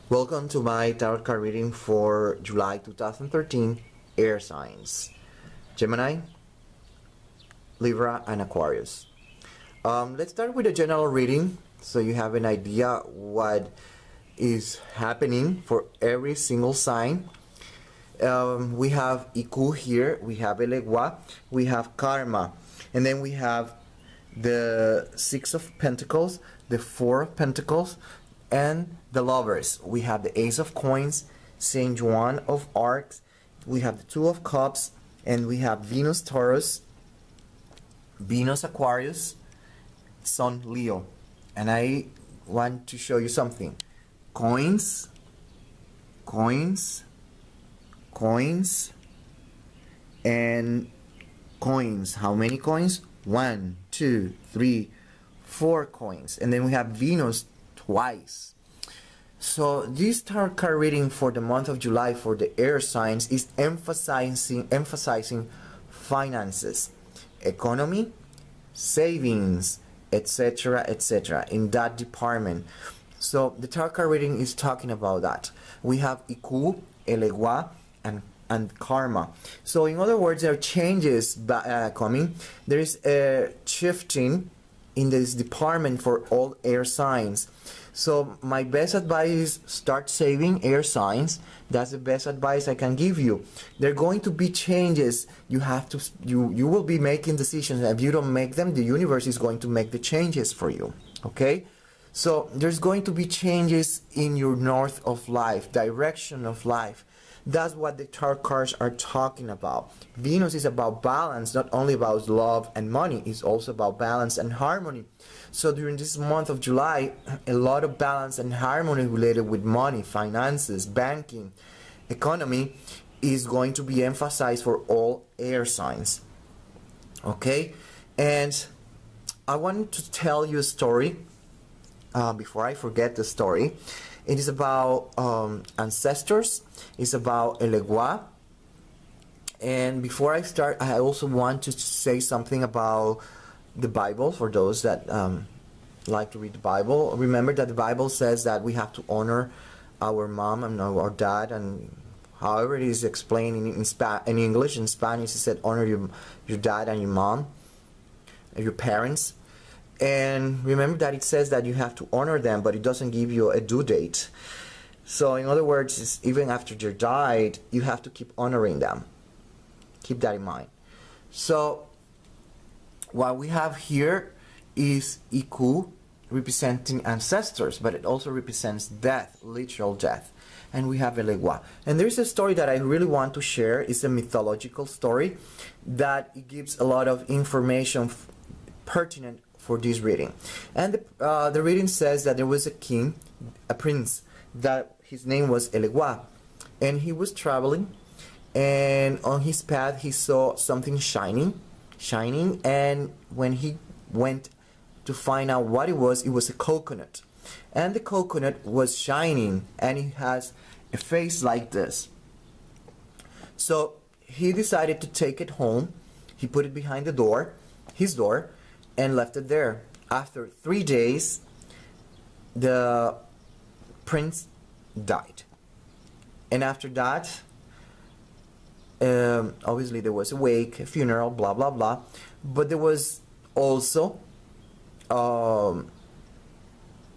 Welcome to my tarot card reading for July 2013, air signs, Gemini, Libra, and Aquarius. Let's start with a general reading so you have an idea what is happening for every single sign. We have Iku here, we have Elegua, we have Karma, and then we have the Six of Pentacles, the Four of Pentacles, and the Lovers. We have the Ace of Coins, Saint Juan of Arcs, we have the Two of Cups, and we have Venus Taurus, Venus Aquarius, Sun Leo. And I want to show you something. Coins, coins, coins, and coins. How many coins? 1, 2, 3, 4 coins. And then we have Venus twice. So this tarot card reading for the month of July for the air signs is emphasizing finances, economy, savings, etc., etc. in that department. So the tarot card reading is talking about that. We have Iku, Elegua, and Karma. So in other words, there are changes coming. There is a shifting in this department for all air signs. So my best advice is start saving, air signs. That's the best advice I can give you. There are going to be changes. You will be making decisions. If you don't make them, the universe is going to make the changes for you. Okay? So there's going to be changes in your north of life, direction of life. That's what the tarot cards are talking about. Venus is about balance, not only about love and money. It's also about balance and harmony. So during this month of July, a lot of balance and harmony related with money, finances, banking, economy is going to be emphasized for all air signs. Okay? And I want to tell you a story before I forget the story. It is about ancestors. It's about Elegua. And before I start, I also want to say something about the Bible for those that like to read the Bible. Remember that the Bible says that we have to honor our mom and our dad, and however it is explained in English. In Spanish, it said honor your dad and your mom, and your parents. And remember that it says that you have to honor them, but it doesn't give you a due date. So in other words, even after they died, you have to keep honoring them. Keep that in mind. So what we have here is Iku representing ancestors, but it also represents death, literal death. And we have Elegua. And there's a story that I really want to share. It's a mythological story that it gives a lot of information pertinent for this reading. And the reading says that there was a king, a prince, that his name was Elegua, and he was traveling, and on his path he saw something shining, and when he went to find out what it was a coconut, and the coconut was shining, and it has a face like this. So he decided to take it home. He put it behind the door, his door, and left it there. After 3 days, the prince died. And after that, obviously there was a wake, a funeral, blah blah blah. But there was also an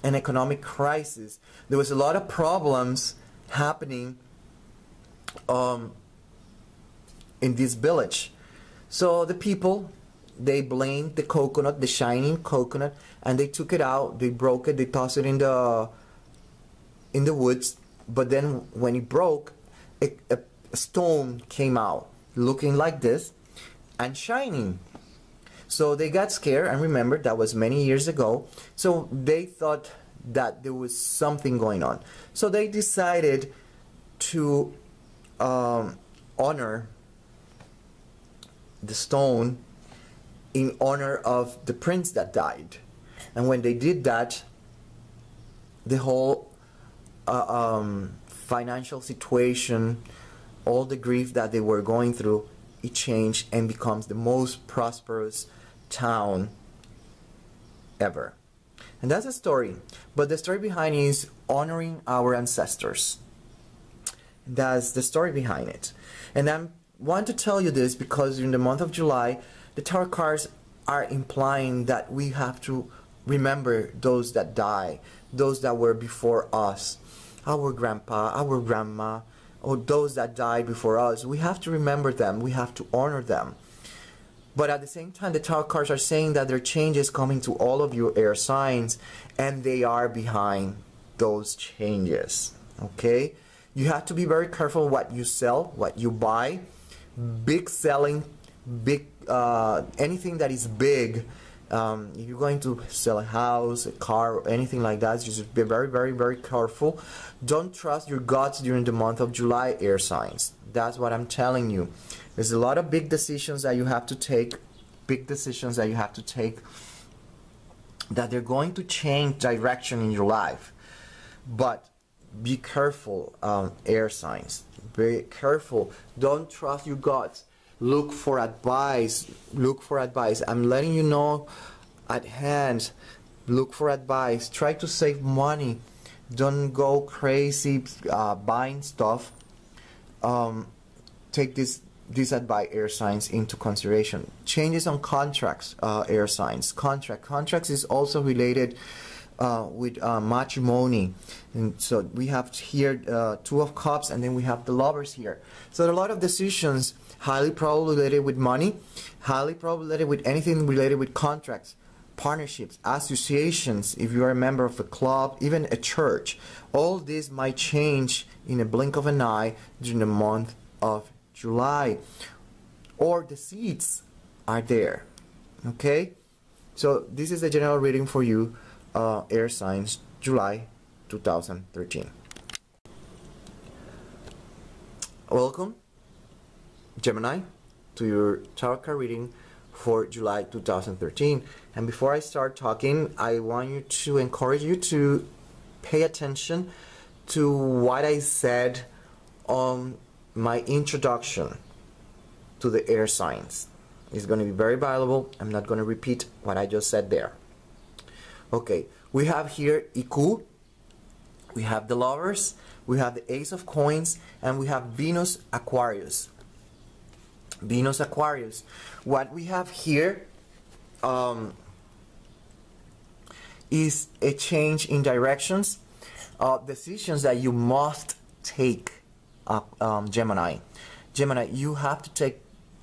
economic crisis. There was a lot of problems happening in this village. So the people, they blamed the coconut, the shining coconut, and they took it out, they broke it, they tossed it in the woods. But then when it broke, a stone came out looking like this and shining. So they got scared, and remember that was many years ago. So they thought that there was something going on. So they decided to honor the stone in honor of the prince that died. And when they did that, the whole financial situation, all the grief that they were going through, it changed and becomes the most prosperous town ever. And that's a story. But the story behind it is honoring our ancestors. That's the story behind it. And I want to tell you this because in the month of July, the tarot cards are implying that we have to remember those that die, those that were before us, our grandpa, our grandma, or those that died before us. We have to remember them. We have to honor them. But at the same time, the tarot cards are saying that there are changes coming to all of you air signs, and they are behind those changes. Okay? You have to be very careful what you sell, what you buy. Big selling, big anything that is big. If you're going to sell a house, a car, or anything like that, just be very, very, very careful. Don't trust your guts during the month of July, air signs. That's what I'm telling you. There's a lot of big decisions that you have to take, that they're going to change direction in your life. But be careful, air signs. Very careful. Don't trust your guts. Look for advice. Look for advice. I'm letting you know at hand. Look for advice. Try to save money. Don't go crazy buying stuff. Take this advice, air signs, into consideration. Changes on contracts, air signs. Contracts is also related with matrimony. And so we have here Two of Cups, and then we have the Lovers here. So there are a lot of decisions highly probably related with money, highly probably related with anything related with contracts, partnerships, associations, if you are a member of a club, even a church. All this might change in a blink of an eye during the month of July. Or the seeds are there. Okay? So this is the general reading for you, air signs, July 2013. Welcome, Gemini, to your tarot card reading for July 2013. And before I start talking, I want you to encourage you to pay attention to what I said on my introduction to the air signs. It's going to be very valuable. I'm not going to repeat what I just said there. Okay, we have here Iku, we have the Lovers, we have the Ace of Coins, and we have Venus Aquarius. Venus Aquarius. What we have here is a change in directions, decisions that you must take, Gemini. Gemini, you have to take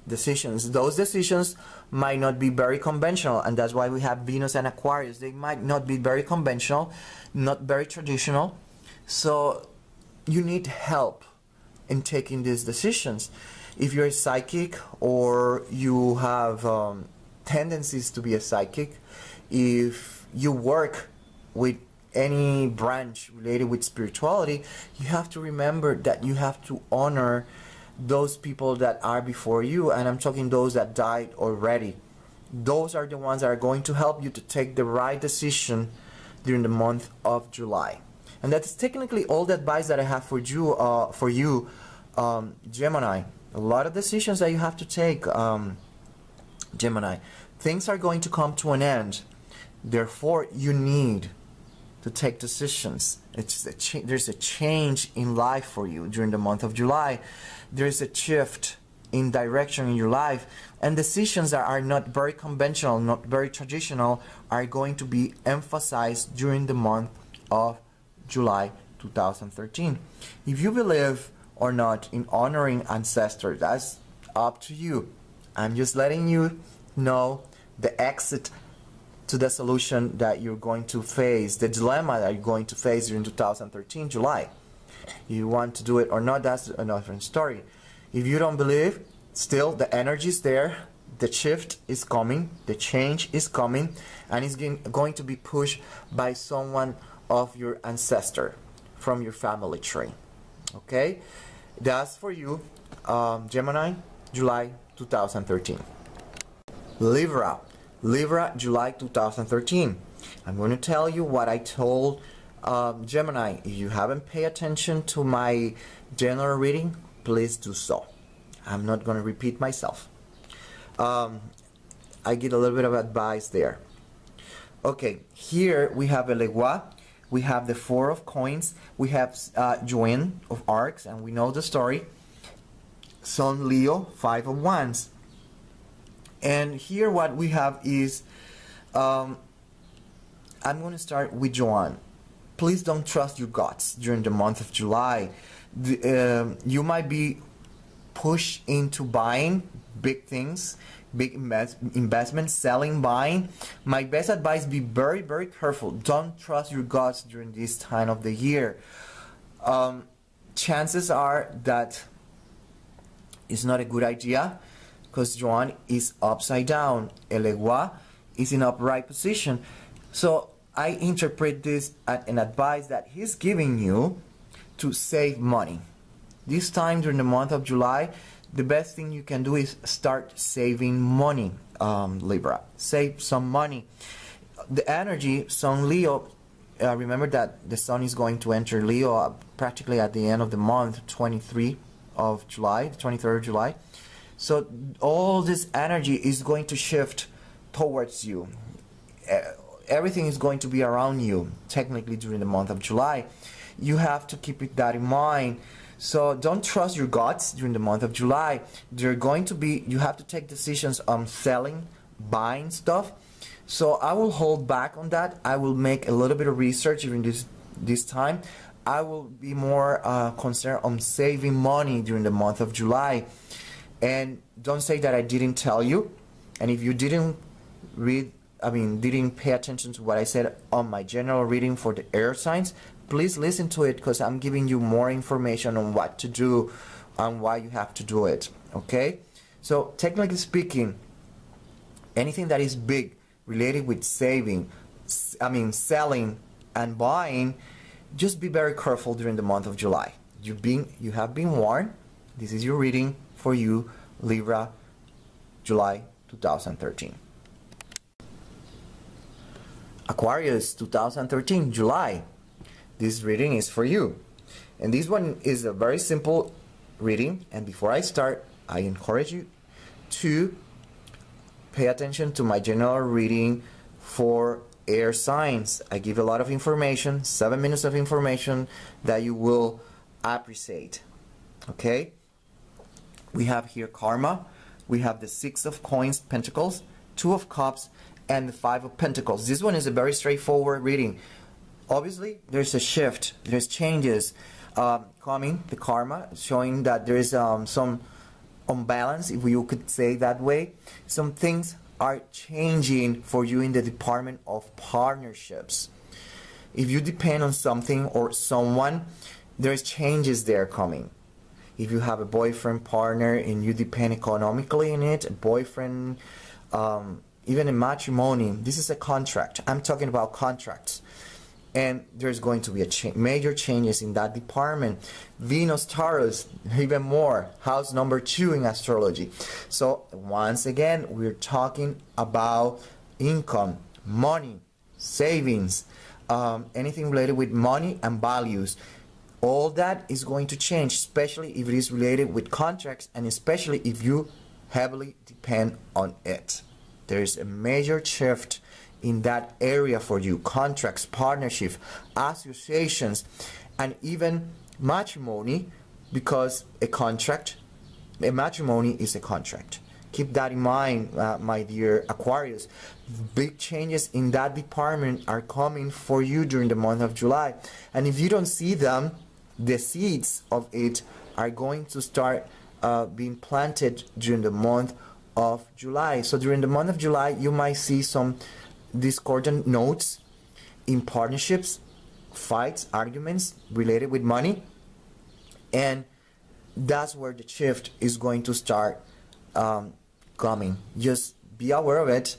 decisions. Those decisions might not be very conventional, and that's why we have Venus and Aquarius. They might not be very conventional, not very traditional. So you need help in taking these decisions. If you're a psychic or you have tendencies to be a psychic, if you work with any branch related with spirituality, you have to remember that you have to honor those people that are before you, and I'm talking those that died already. Those are the ones that are going to help you to take the right decision during the month of July. And that's technically all the advice that I have for you, Gemini. A lot of decisions that you have to take, Gemini. Things are going to come to an end. Therefore, you need to take decisions. There's a change in life for you during the month of July. There's a shift in direction in your life, and decisions that are not very conventional, not very traditional, are going to be emphasized during the month of July 2013. If you believe or not in honoring ancestors, that's up to you. I'm just letting you know the exit to the solution that you're going to face, the dilemma that you're going to face during 2013 July. You want to do it or not, that's another story. If you don't believe, still the energy is there, the shift is coming, the change is coming, and it's going to be pushed by someone of your ancestor from your family tree. Okay? That's for you, Gemini, July 2013. Libra, July 2013. I'm going to tell you what I told Gemini. If you haven't paid attention to my general reading, please do so. I'm not going to repeat myself. I get a little bit of advice there. Okay, here we have Elegua, we have the Four of Coins, we have Joanne of Arcs, and we know the story. Sun Leo, Five of Wands. And here what we have is, I'm going to start with Joanne. Please don't trust your guts during the month of July. You might be pushed into buying big things, big investments, selling, buying. My best advice, be very, very careful. Don't trust your guts during this time of the year. Chances are that it's not a good idea, because Joan is upside down. Elegua is in upright position. So I interpret this as an advice that he's giving you to save money. This time during the month of July, the best thing you can do is start saving money, Libra. Save some money. The energy, Sun Leo, remember that the Sun is going to enter Leo practically at the end of the month, 23 of July, 23rd of July. So all this energy is going to shift towards you. Everything is going to be around you, technically, during the month of July. You have to keep that in mind. So don't trust your guts during the month of July. They're going to be, you have to take decisions on selling, buying stuff. So I will hold back on that. I will make a little bit of research during this time. I will be more concerned on saving money during the month of July. And don't say that I didn't tell you. And if you didn't didn't pay attention to what I said on my general reading for the air signs, please listen to it, because I'm giving you more information on what to do and why you have to do it. Okay? So technically speaking, anything that is big related with saving, selling and buying, just be very careful during the month of July. You have been warned. This is your reading for you, Libra, July 2013. Aquarius 2013, July. This reading is for you. And this one is a very simple reading. And before I start, I encourage you to pay attention to my general reading for air signs. I give a lot of information, 7 minutes of information that you will appreciate. Okay? We have here Karma. We have the Six of Coins, Pentacles, Two of Cups, and the Five of Pentacles. This one is a very straightforward reading. Obviously, there's a shift. There's changes coming. The Karma showing that there is some unbalance, if you could say that way. Some things are changing for you in the department of partnerships. If you depend on something or someone, there's changes there coming. If you have a boyfriend, partner, and you depend economically in it, a boyfriend, even a matrimony, this is a contract. I'm talking about contracts. And there's going to be a major changes in that department. Venus, Taurus, even more. House number 2 in astrology. So once again, we're talking about income, money, savings, anything related with money and values. All that is going to change, especially if it is related with contracts, and especially if you heavily depend on it. There is a major shift in that area for you. Contracts, partnership, associations, and even matrimony, because a matrimony is a contract. Keep that in mind, my dear Aquarius. Big changes in that department are coming for you during the month of July. And if you don't see them, the seeds of it are going to start being planted during the month of July. So during the month of July, you might see some discordant notes in partnerships, fights, arguments related with money, and that's where the shift is going to start coming. Just be aware of it,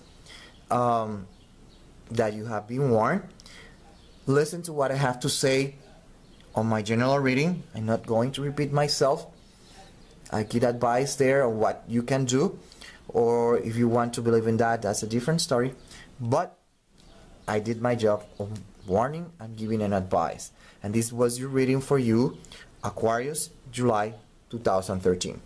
that you have been warned. Listen to what I have to say on my general reading. I'm not going to repeat myself. I give advice there on what you can do, or if you want to believe in that, that's a different story. But I did my job of warning and giving an advice. And this was your reading for you, Aquarius, July 2013.